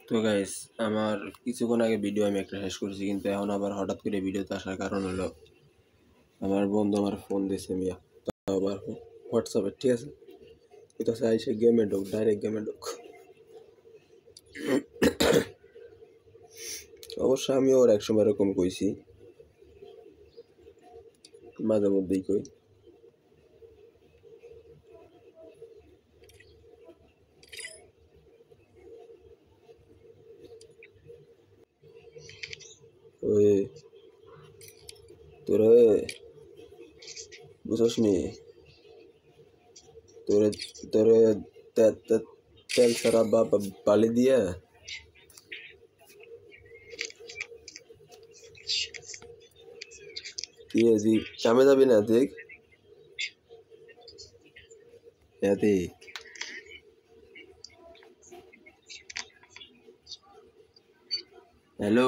তো গাইস আমার কিছুক্ষণ আগে ভিডিও আমি একটা শেষ করছি, কিন্তু এখন আবার হঠাৎ করে ভিডিওতে আসার কারণ হলো আমার বন্ধু আমার ফোন দিয়েছে মিয়া, আবার হোয়াটসঅ্যাপে। ঠিক আছে, এটা আইসে গেমে ঢোক, ডাইরেক্ট গেমে ঢোক। অবশ্য আমি ওর একসময় এরকম কইছি, মাঝে মধ্যেই কই। ওই তোরে বুঝছ নি, তোরে তোরে তেল ছাড়া বা বালি দিয়ে দিয়ে কামে যাবি না? দেখ দেখ, হ্যালো,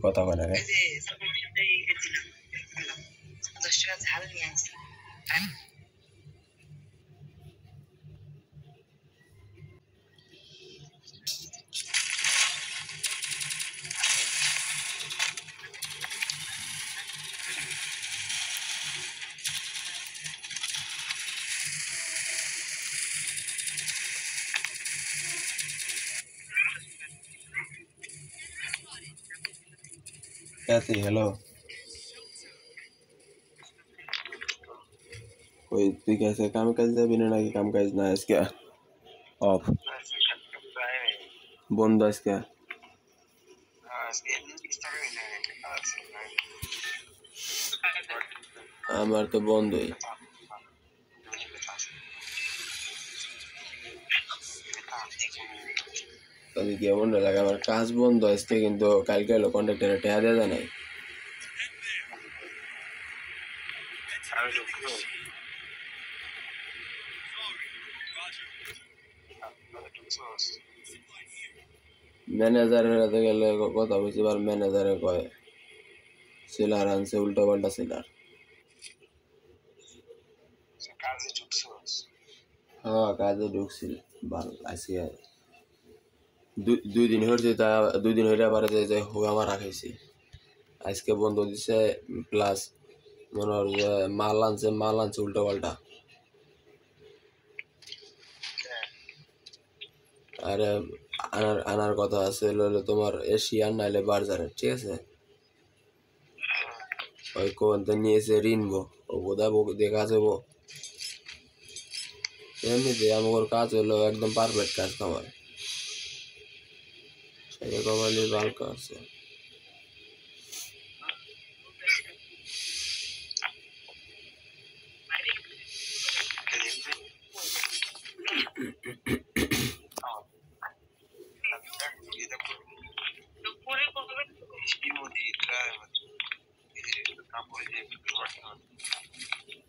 কথা বলে রে। হ্যালো, ওই তুই কেসে কাম কাজ যাবি না নাকি? কাম কাজ না আজকে অফ, বন্ধ আজকে। আমার তো বন্ধই। কেমন লাগে, আমার কাজ বন্ধ আজকে, কিন্তু কালকে হলো কন্ট্রাক্টরে টেয়া দেওয়া যায় নাই। ম্যানেজারের হাতে গেলে কথা বলছি, আর ম্যানেজারে কয় সেলার আনছে উল্টো পাল্টা সেলার। হ্যাঁ, কাজে ঢুকছিল। ভালো আজকে দুই দিন হয়েছে, তা 2 দিন হইলে আবার যে হুয়া মারা খাইছি। আজকে বন্ধ দিছে, প্লাস মনে হয় যে মাল আনছে উল্টো পাল্টা। আরে আনার কথা আছে হলো তোমার এশিয়ান নাইলে বার্জারের। ঠিক আছে, ওই কোনটা নিয়েছে রিনবো, ও বোধহয় দেখা যাবো। এমনিতে আমার কাজ হলো একদম পারফেক্ট কাজ আমার, সেটা কমালি বালকা আছে।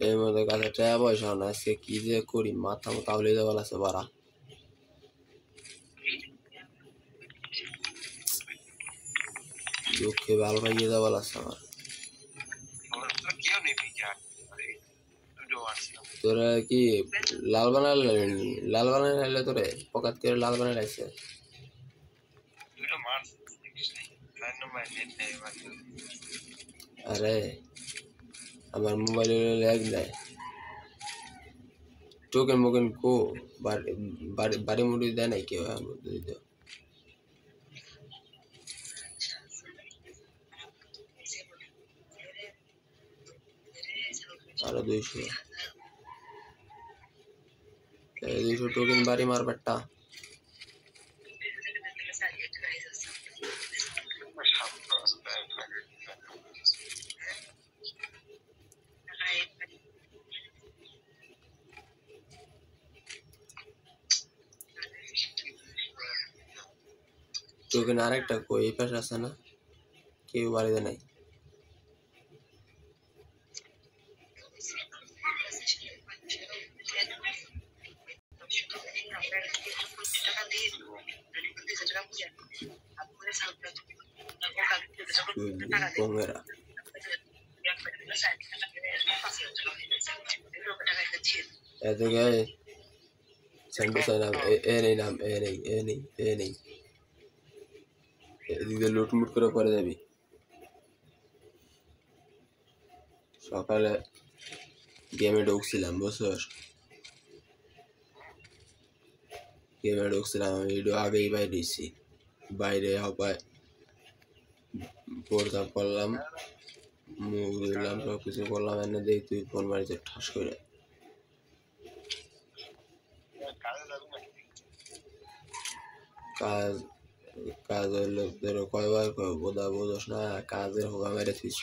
এই মধ্যে কাছে টাকা পয়সা না, আজকে কি যে করি, মাথা মতো আউলে যাওয়ার আছে বাড়া। দুঃখে ভালো পাইয়ে যাওয়ার আছে আমার। তোরা কি লাল বানালে তোরে পকাত করে লাল বানাই লাগছে। আরে আমার মোবাইলে ল্যাগ দেয়, টোকেন মোকেন কো বাড়ি মুড়ি দেয় নাই কেউ দিতে। আরো 200 টোকেন বাড়ি মারবারটা। টোকেন আরেকটা কই, এই পাশে আছে না? কেউ বাড়িতে নাই। Bongera এদিকে সেন্টু সাইনাম এ নেই নাম এ নেই এদিকে লুটমুট করে পরে যাবি সকালে গেমে ঢুকছিলাম বছর গেমে ঢুকছিলাম আমি একটু আগেই বাইরে দিচ্ছি বাইরে হপায় পড়তাম করলাম মুখ ধুলাম সব কিছু করলাম এনে দেখি তুই ফোন মারিতে ঠাস করে কাজ কাজ হইলো ধরো কয়বার বোধা বোঝস না কাজের হোগা মেরে থুইছ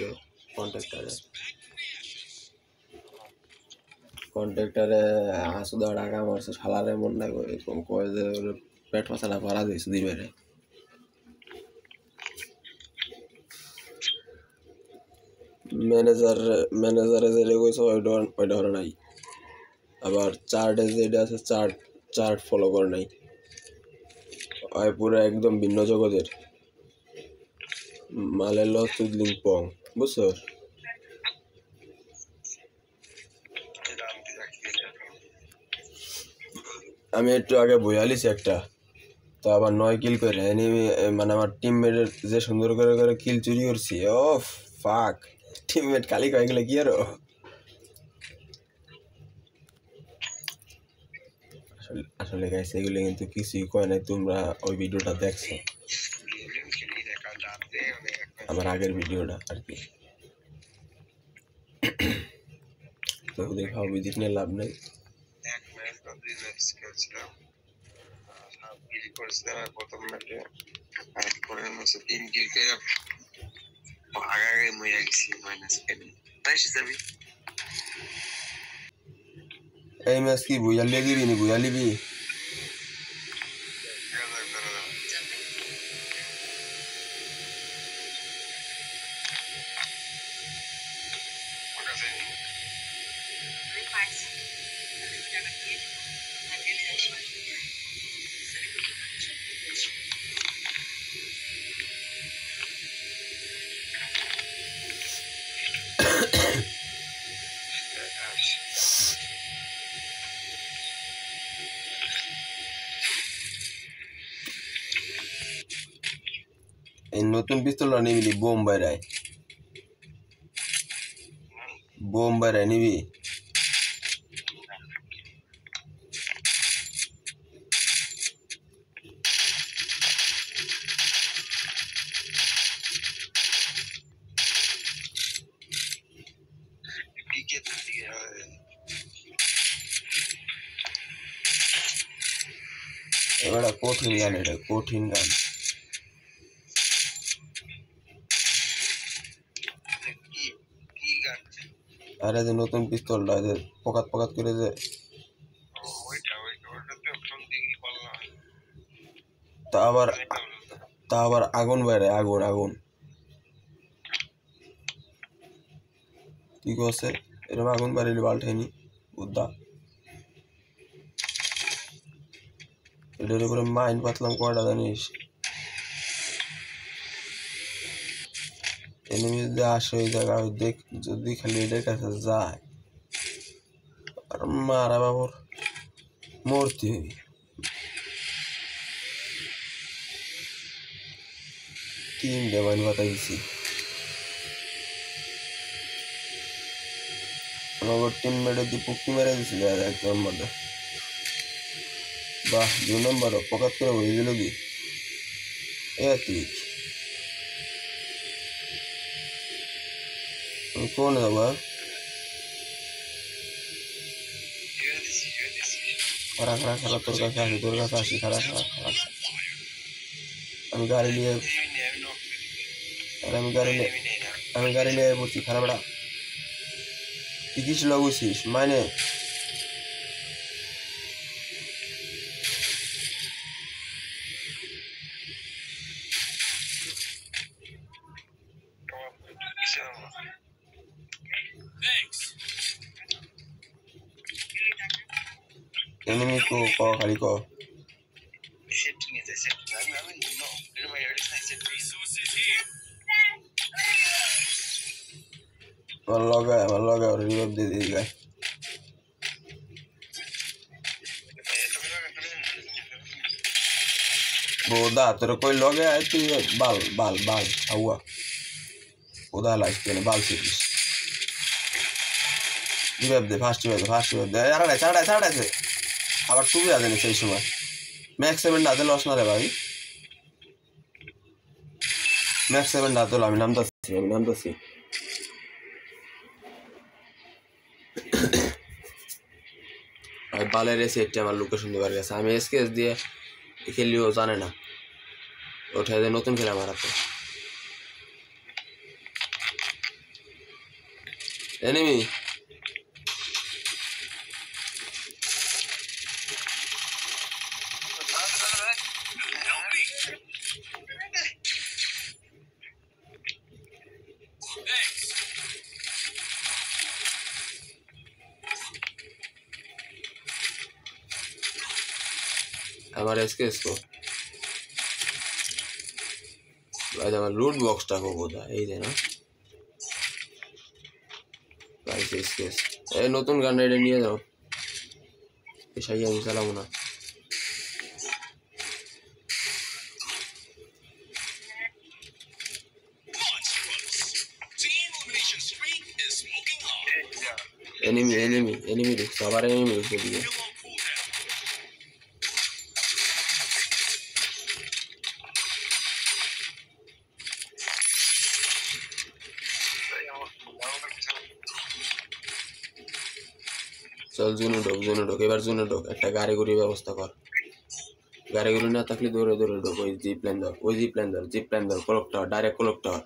কন্ট্রাক্টারে আসু দেওয়া টাকা মারছে শালারে মন না এরকম কয় যে পেট পাচাটা পারা দিয়েছে দিবে ম্যানেজারে যেটা কইছে ওই ধরে নাই আবার চার্টে যেটা আছে চার্ট ফলো করে নাই ওই পুরো একদম ভিন্ন জগতের মালের লস তুদলিং পং বুঝছো আমি একটু আগে বইয়ালিছি একটা তো আবার 9 কিল করে মানে আমার টিমমেটের যে সুন্দর করে কিল চুরি করছি ও ফাক টিমমেট খালি কয়ে গেলে কি আরো আসলে গাইস এগুলো কিন্তু কিছুই কয় নাই তোমরা ওই ভিডিওটা দেখছো আমার আগের ভিডিওটা আর কি তো দেখাও বিদিক নিয়ে লাভ নেই এক ম্যাচ বা দুই ম্যাচ খেলছিলাম হাফ কিল করেছিলাম প্রথম ম্যাচে আর পরের ম্যাচে 3 কিল করে আগে মরে গেছি মাইনাস 10 তাই হিসাবে এই ম্যাচ কি বুঝালি দিবি নি বুঝালিবি এই নতুন পিস্তলটা নিবি বোম বাইরায় নিবি এবার কঠিন গান এটা কঠিন গান আরে যে নতুন পিস্তলটা যে পকাত করে যে তা আবার আগুন বাইরে আগুন কি করছে এরকম আগুন বাড়িলে পাল্টাইনি বুদ্ধা এটার উপরে মাইন পাতলাম কয়টা জানিস এনিমি যদি আসে ওই জায়গায় দেখ যদি খালি এদের কাছে যায় আর মারা বাবর মূর্তি তিনটে মাইন পাতা দিছি আমার টিমমেটের দিয়ে পুক্কি মেরে দিছিল এক নম্বরটা বাহ 2 নম্বর পকাত করে হয়ে গেল কি আমি কোন যাবা খারা তোর কাছে আসি খারা আমি গাড়ি নিয়ে পড়ছি খারাপ তুই কিছু লাগুছিস মানে enemy ko খালি ko আমার লগে ওর রিভাইভ দিয়ে দিয়ে গায় boda তোর কই লগে আয় তুই বাল বাল বাল আউয়া boda লাইস কেন বাল শিখিস রিভাইভ দে ফার্স্ট রিভাইভ দে ছাড়াইছে আবার টুবি আদেন সেই সময় ম্যাক্স 7 না দে লস না রে ভাই ম্যাক্স 7 না তো আমি নামতাছি আর বালের সেটটা আমার লোকেশন দিবার গেছে আমি এসকেএস দিয়ে খেলিও জানে না ওঠাই দিয়ে নতুন খেলা মারাতে এনিমি আমার এসকেএস তো ভাই আমার লুট বক্সটা কোথায় এই যে না ভাই এসকেএস এই নতুন গান এটা নিয়ে যাও এসাই আমি চালাবো না এনিমি দেখছো আবার এনিমি দেখছো দিকে চল জুনে ঢোক এবার জুনে ঢোক একটা গাড়ি গুড়ির ব্যবস্থা কর গাড়ি গুড়ি না থাকলে দৌড়ে ঢোক ওই জিপ প্ল্যান ধর clock tower direct clock tower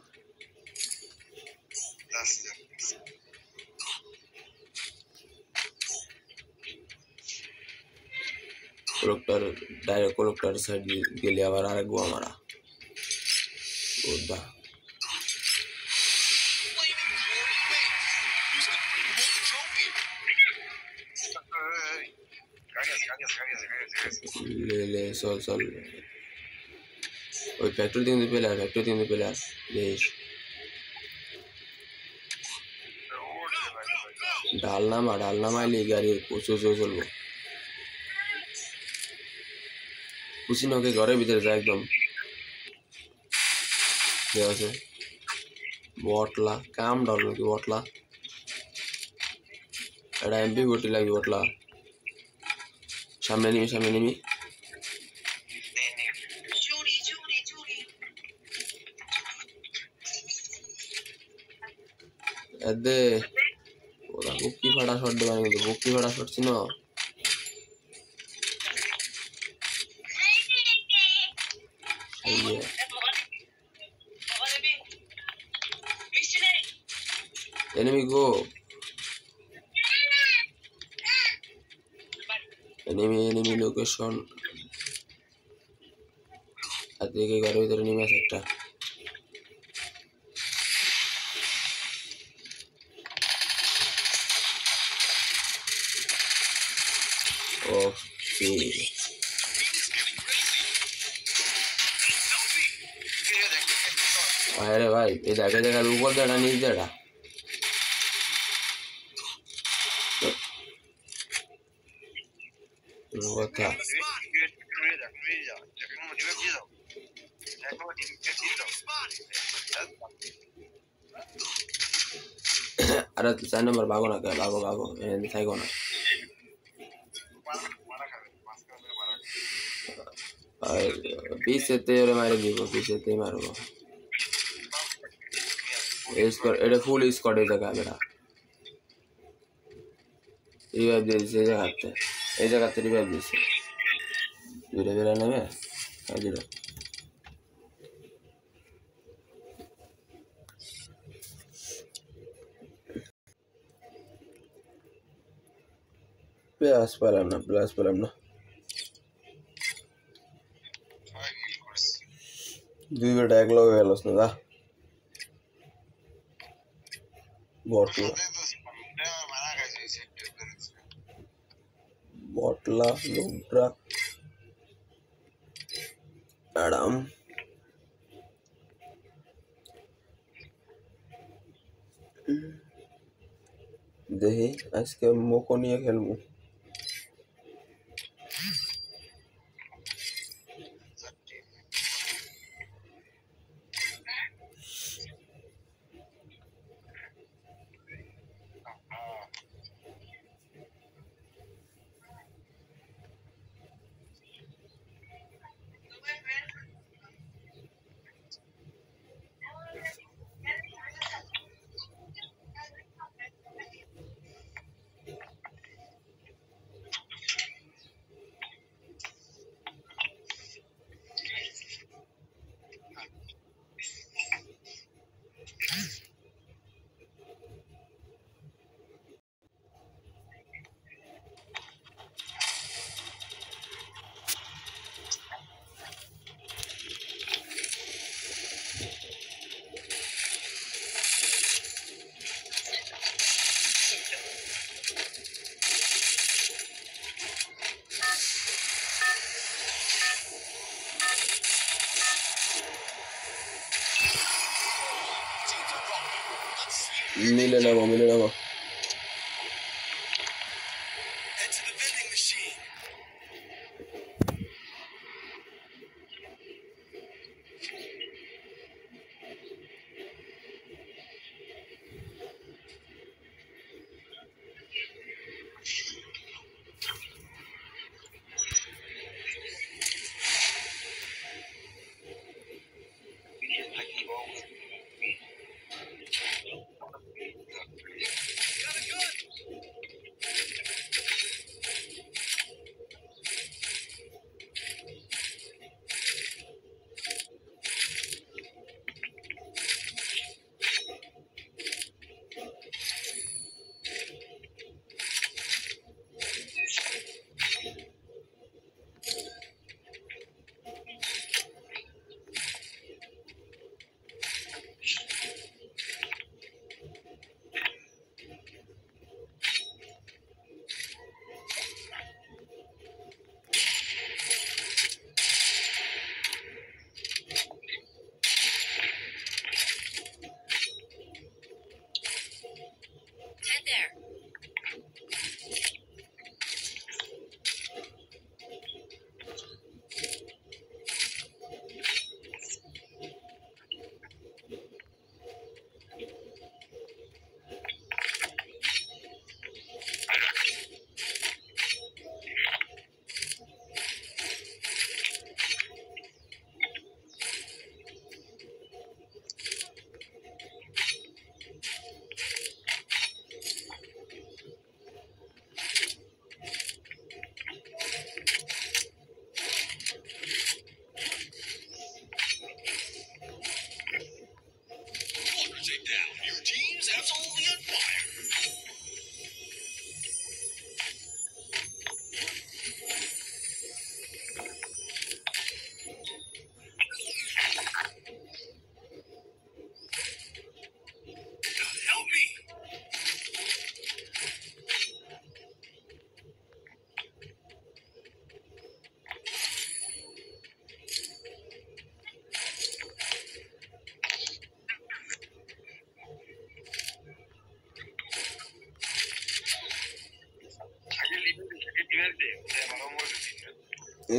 direct clock tower side গেলে আবার আরেক গোয়া মারা ওদা ले चल ওই ফ্যাক্টরি থেকে পেলার বেশ ডাল নামাইলে গাড়ি প্রচুর চলবো কুচিনোকে ঘরের ভিতরে যায় একদম ঠিক আছে বটলা কাম ডাল নাকি বটলা এটা এমপি বটি লাগবে বটলা সামনে নিমি এদে ওরা বুকি ফাড়া শট দেবে কিন্তু বুকি ফাড়া শট ছিল enemy go enemy location আদিকে ঘরের ভিতরে নেমে আছে একটা ওকে আরে ভাই এই জায়গার উপর দেড়া নিচ দেড়া কথা अरे 4 नंबर भागो ना क्या भागो दिखाएगो ना पीछे तेरे मारे दीबो पीछे ते मारो स्क्वाड এটা ফুল স্কোয়াড এই জায়গা বেটা রিভাইভ দিয়েছে এই জায়গাতে রিভাইভ দিয়েছে দুইটা বেরা নেবে আর দিল প্লাস পেলাম না দুই বেটা এক লগে গেল না দা বটলা লোডরা ম্যাডাম দেখি আজকে মোকো নিয়ে খেলবো। মিলে নামো।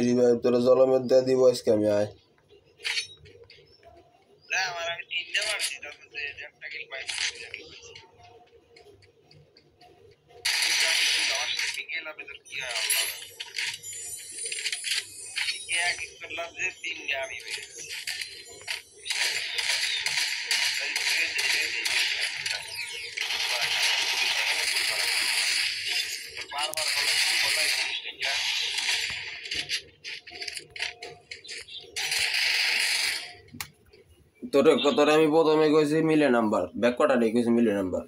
রিভাইভ তোরা জলমের দিয়ে দিব আজকে আমি আয়। তোরে আমি প্রথমে কইছি মিলে নাম্বার ব্যাক কটা নেই কইছি মিলে নাম্বার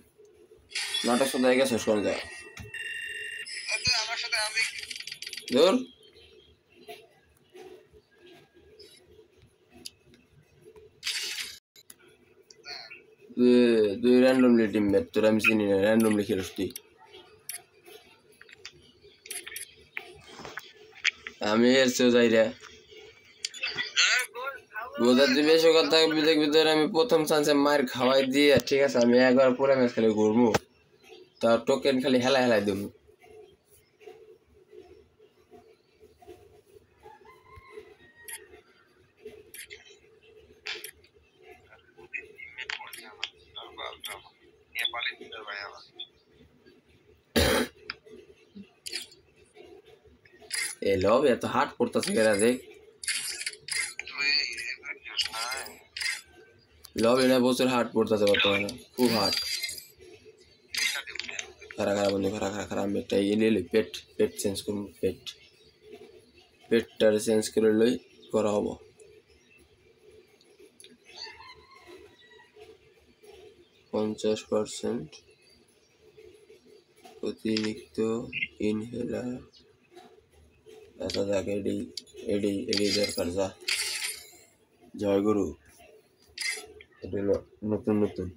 নাটক সাথে গেছে শোনা যায় ধর তুই র্যান্ডমলি টিম ম্যাচ তোর আমি চিনি না র্যান্ডমলি খেলিস তুই আমি এর চেয়েও যাই রে বোঝার যে বেশি কথা দেখবি তোর আমি প্রথম চান্সে মার খাওয়াই দিয়ে ঠিক আছে আমি একবার পুরো ম্যাচ খেলে ঘুরবো তা টোকেন খালি হেলাই দিম। এ লব এত হাট পড়তেছে কেরা দেখ লব এনে বছর হাট পড়তেছে বর্তমানে খুব হাট খারা খারা বন্ধু খারা আমি একটা ইয়ে নিয়ে পেট চেঞ্জ করুন পেটটার চেঞ্জ করে লই করা হবো 50% অতিরিক্ত ইনহেলার আচ্ছা দেখ এডি দরকার যা জয় গুরু এটা হলো নতুন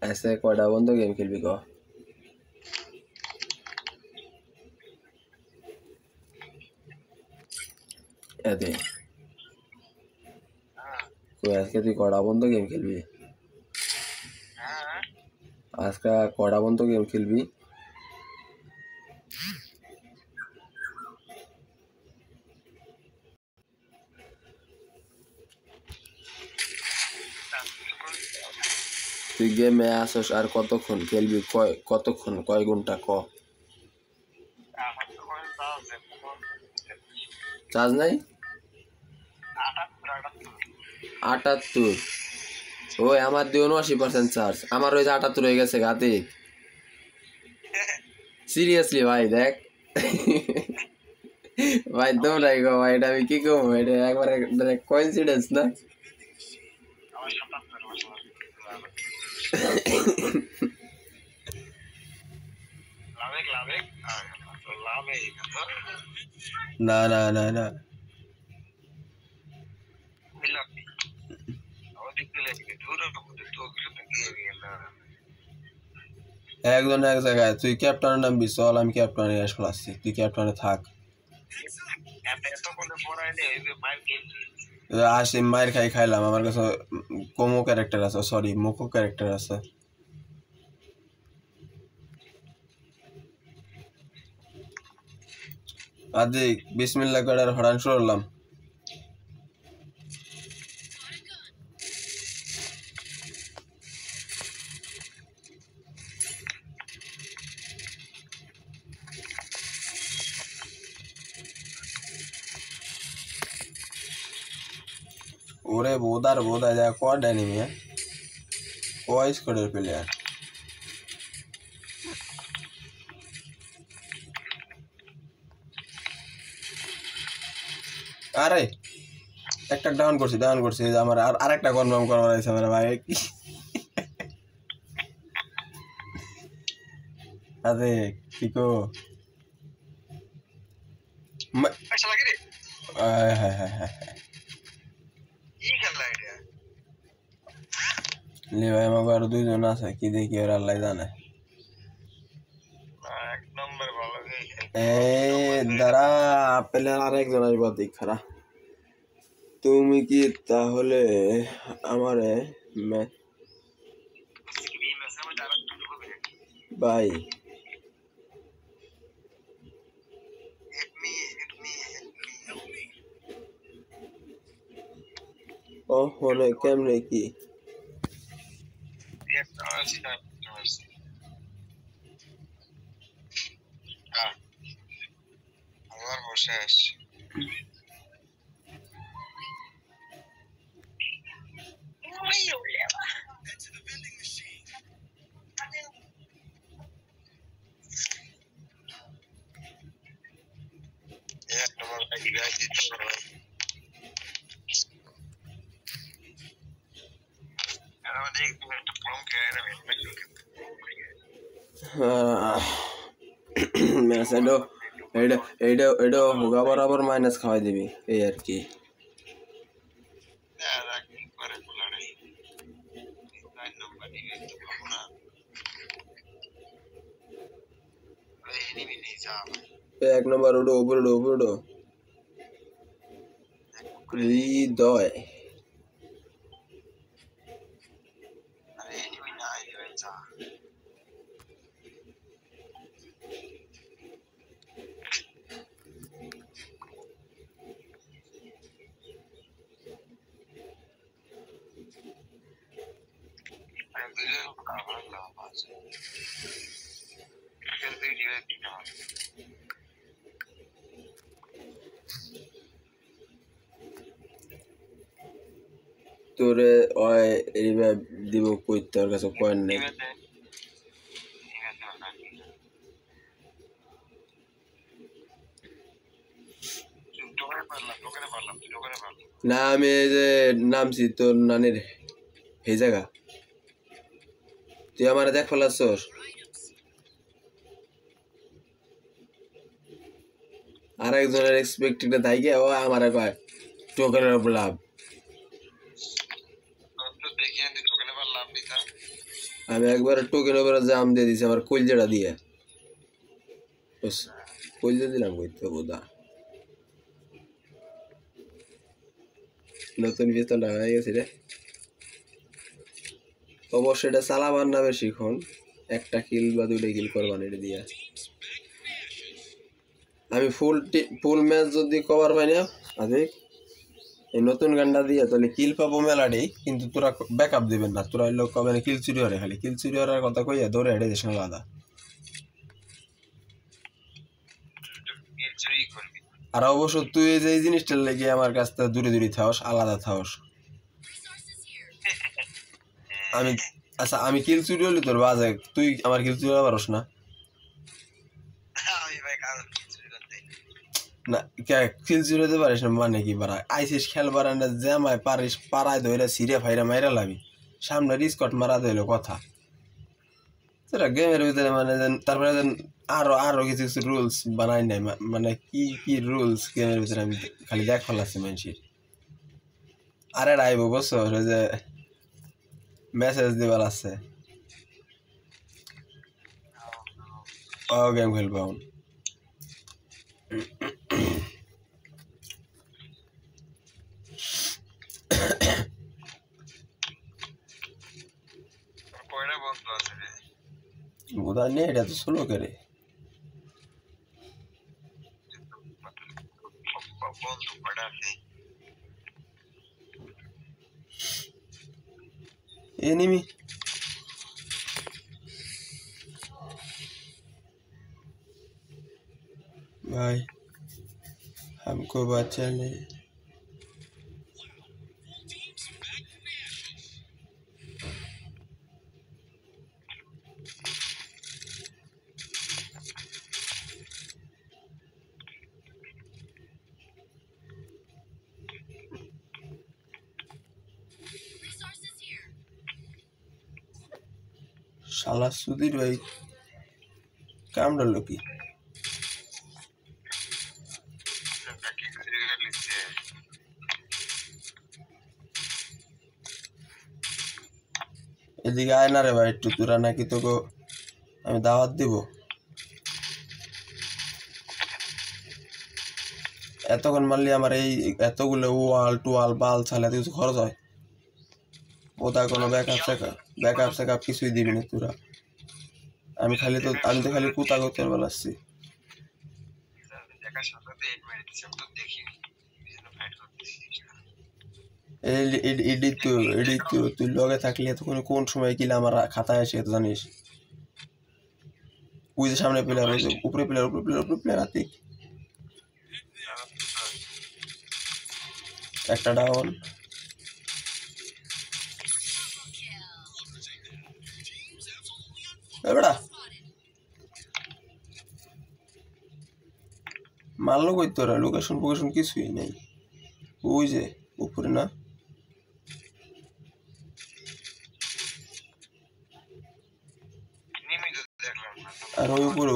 ऐसे कौड़ा बंदो गेम खेलबी को এতে তো আজকে তুই কড়া বন্ধ গেম খেলবি আজকে কড়া বন্ধ গেম খেলবি তুই গেমে আসস আর কতক্ষণ খেলবি কতক্ষণ কয় ঘন্টা ক চার্জ নাই 78 ওই আমার দিয়ে 79% চার্জ আমার ওই 78 হয়ে গেছে গাতে সিরিয়াসলি ভাই দেখ ভাই তোমরাই গো ভাই এটা আমি কি কমো এটা একবারে কোইন্সিডেন্স না না না না না একজন এক জায়গায় তুই ক্যাপ্টেনের নামবি চল আমি ক্যাপ্টেনে আসলে আসছি তুই ক্যাপ্টেনে থাক আসি মায়ের খাইলাম আমার কাছে কোমো ক্যারেক্টার আছে সরি মোকো ক্যারেক্টার আছে আজকে বিসমিল্লাহ করে হরান শুরলাম ওরে বোধা যা কড এনিমি কয় স্কোয়াডের প্লেয়ার আরে একটা ডাউন করছি আমার আরেকটা কনফার্ম করবার আছে আমার ভাই আরে কিকো লে ভাই আমাকে আরো দুইজন আছে কি দেখি ওর আল্লাহ জানে দাঁড়া প্লেয়ার আরেকজন আসবার দিক খারা তুমি কি তাহলে আমারে ভাই ও হলে কেমনে কি আমার বসে আসছে মেসেডো এটা হোগা বরাবর মাইনাস খাওয়াই দিবি এই আর কি এক নম্বর ওডো উপরে হৃদয় আরে এনিমি না হয়ে যা আমি দিলে আমার লাভ আছে এর ভিডিও দিতে হবে তোরে ওই রিভাইভ দিব কই তোর কাছে কয়েন নেই না আমি এই যে নামছি তোর নানির এই জায়গা তুই আমার দেখ ফেলাচ্ছস আর একজনের এক্সপেক্টেড থাকে ও আমার কয় টোকেনের উপর লাভ আমি একবার টোকেনের উপরে জাম দিয়ে দিছি আমার কলজেটা দিয়ে কলজে দিলাম কইতে বোধা নতুন পিস্তলটা হয়ে গেছে রে অবশ্য এটা চালাবার না বেশিক্ষণ একটা কিল বা দুইটা কিল করবান এটা দিয়া আমি ফুল ম্যাচ যদি কভার পাই না আজকে এই নতুন গানটা দিয়ে তাহলে কিল পাবো মেলাডি কিন্তু তোরা ব্যাকআপ দিবেন না তোরা লোক কবে না কিল চুরি হরে খালি কিল চুরি হওয়ার কথা কইয়া ধরে হেঁটে দেশ আলাদা আর অবশ্য তুই যে এই জিনিসটার লেগে আমার কাছ থেকে দূরে দূরে থাকস আলাদা থাকস আমি আচ্ছা আমি কিল চুরি হলি তোর বাজে তুই আমার কিল চুরি পারস না না কিল চুরি হতে পারিস না মানে কি বাড়া আইসিস খেলবার না জ্যামায় পারিস পাড়ায় ধরে সিরে ফাইরা মাইরা লাবি সামনে রিস্কট মারা দিল কথা সেটা গেমের ভিতরে মানে তারপরে আরো কিছু কিছু রুলস বানাই নাই মানে কি কি রুলস গেমের ভিতরে আমি খালি দেখ ফেলাচ্ছি মানুষের আরে আইব বছর যে মেসেজ দিবার আছে ও গেম খেলবো বোধা নেই এটা তো স্লো করে एनिमी भाई हमको बचा ले শালা সুধীর ভাই কামড়ালো কি এদিকে আয় না রে ভাই একটু তোরা নাকি তোকে আমি দাওয়াত দিব এতক্ষণ মারলি আমার এই এতগুলো ওয়াল টুয়াল বাল ছালে এত কিছু খরচ হয় ওটা কোনো ব্যাকআপ সেকআপ কিছুই দিবি না তোরা আমি তো খালি কুতা করতে বেলাচ্ছি তুই লগে থাকলে তখন কোন সময় কিলে আমার খাতায় আসে তো জানিস ওই যে সামনে প্লেয়ার উপরে প্লেয়ার আতিক একটা ডাউন এবারে মারলো কই তোরা লোকেশন কিছুই নেই ওই যে উপরে না আর ওই উপরে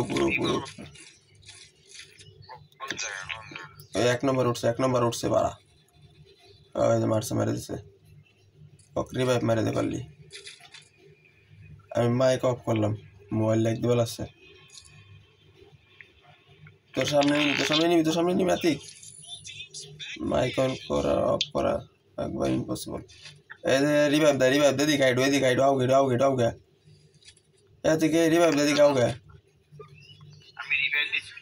এক নম্বর উঠছে বাড়া মারছে মেরে দিছে রিভাইভ মেরে দে পারলি আমি মাইক অফ করলাম মোবাইল লাইক দিবে লাগছে তোর সামনে নিবি আতিক মাইক অন করা অফ করা একবার ইম্পসিবল। এই যে রিভাইভ দে দিকে আইডো আউগে এ থেকে রিভাইভ দে দিকে আউগে। আমি রিভাইভ দিছি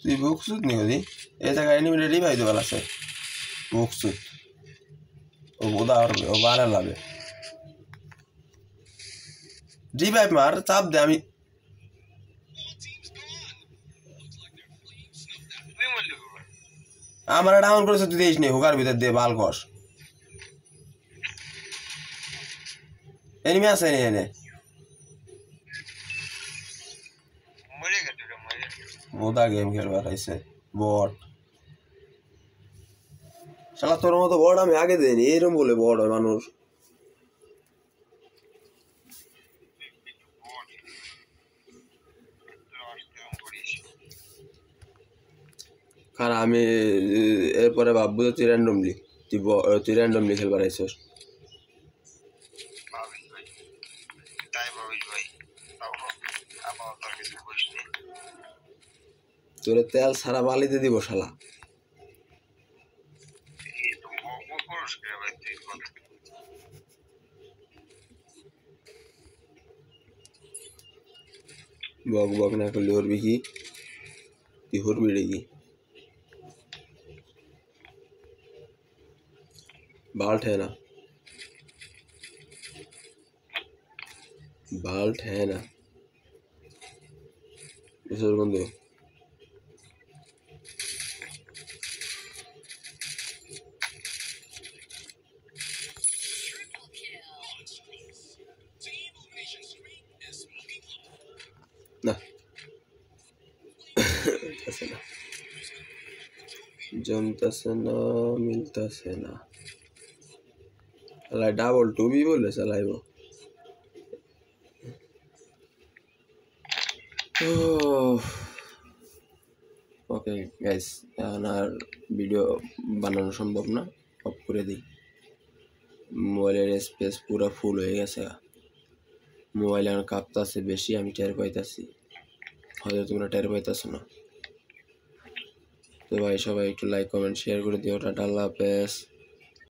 তুই বুকসুত নি কদি এ জায়গায় এনিমিরে রিভাইভ দেওয়াল আছে বুকসুত ও বোধা হবে ও বারে লাগে রিভাইভ মার চাপ দে আমি আমার ডাউন করেছে তুই দেখিস নি হুকার ভিতর দিয়ে বাল কষ এনিমি আছে নি এনে বোধা গেম খেলবার আইছে বট শালা তোর মতো বড় আমি আগে দেয়নি এরম বলে বড় হয় মানুষ কারণ আমি এরপরে ভাববো যে তুই র্যান্ডমলি খেলবার আইছিস তোরে তেল সারা বালিতে দিব শালা বক না করলে হরবি কি তুই হরবি রে কি बाल्ट है ना इस और कौन दो ना जमता से ना मिलता से ना साला डबल टू भी बोले साला वो ওকে গাইস এখন আর ভিডিও বানানো সম্ভব না অফ করে দিই মোবাইলের স্পেস পুরো ফুল হয়ে গেছে মোবাইল এখন কাঁপতাছে বেশি আমি টের পাইতাছি হয়তো তোমরা টের পাইতাছো না তো ভাই সবাই একটু লাইক কমেন্ট শেয়ার করে দিও টাটা আল্লাহ হাফেজ